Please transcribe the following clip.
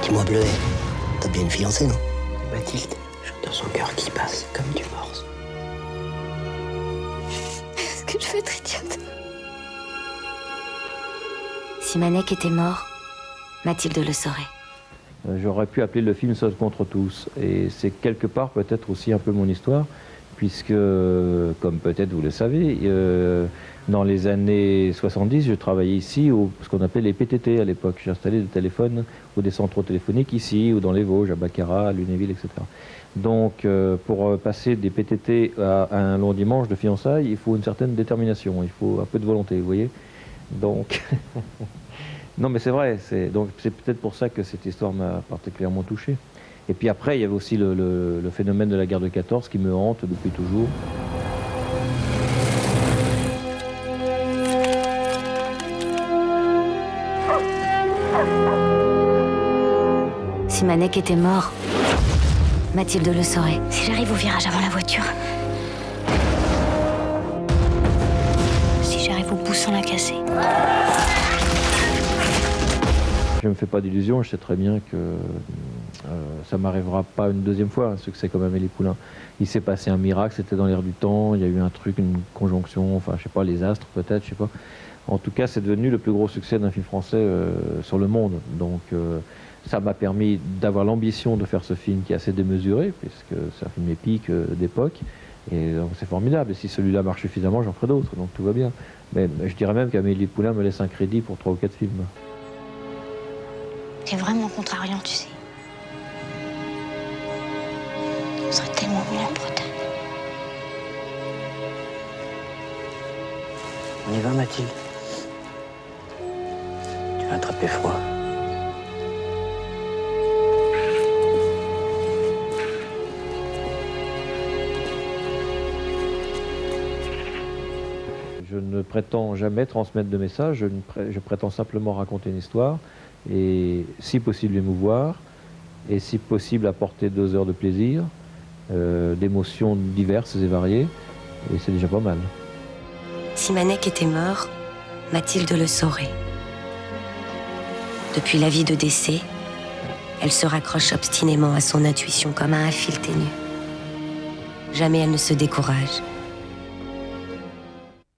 Dis-moi, Bleuet, t'as bien une fiancée, non? Mathilde, j'entends son cœur qui passe comme du morse. Est-ce que je vais être idiote? Si Manek était mort, Mathilde le saurait. J'aurais pu appeler le film Seul contre tous. Et c'est quelque part peut-être aussi un peu mon histoire, puisque, comme peut-être vous le savez, dans les années 70, je travaillais ici, ce qu'on appelait les PTT à l'époque. J'ai installé des téléphones ou des centraux téléphoniques ici, ou dans les Vosges, à Baccarat, à Lunéville, etc. Donc, pour passer des PTT à un long dimanche de fiançailles, il faut une certaine détermination, il faut un peu de volonté, vous voyez. Donc, non mais c'est vrai, donc c'est peut-être pour ça que cette histoire m'a particulièrement touché. Et puis après, il y avait aussi le phénomène de la guerre de 14 qui me hante depuis toujours. Si Manek était mort, Mathilde le saurait. Si j'arrive au virage avant la voiture. Si j'arrive au bout sans la casser. Je ne me fais pas d'illusions, je sais très bien que ça ne m'arrivera pas une deuxième fois, un succès comme Amélie Poulain. Il s'est passé un miracle, c'était dans l'air du temps, il y a eu un truc, une conjonction, enfin je sais pas, les astres peut-être, je sais pas. En tout cas, c'est devenu le plus gros succès d'un film français sur le monde. Donc ça m'a permis d'avoir l'ambition de faire ce film qui est assez démesuré, puisque c'est un film épique d'époque. Et donc c'est formidable. Et si celui-là marche suffisamment, j'en ferai d'autres, donc tout va bien. Mais je dirais même qu'Amélie Poulain me laisse un crédit pour 3 ou 4 films. T'es vraiment contrariant, tu sais. On serait tellement mieux en Bretagne. On y va, Mathilde? Tu vas attraper froid. Je ne prétends jamais transmettre de messages, je prétends simplement raconter une histoire et si possible émouvoir et si possible apporter 2 heures de plaisir, d'émotions diverses et variées, et c'est déjà pas mal. Si Manek était mort, Mathilde le saurait. Depuis l'avis de décès, elle se raccroche obstinément à son intuition comme à un fil ténu. Jamais elle ne se décourage.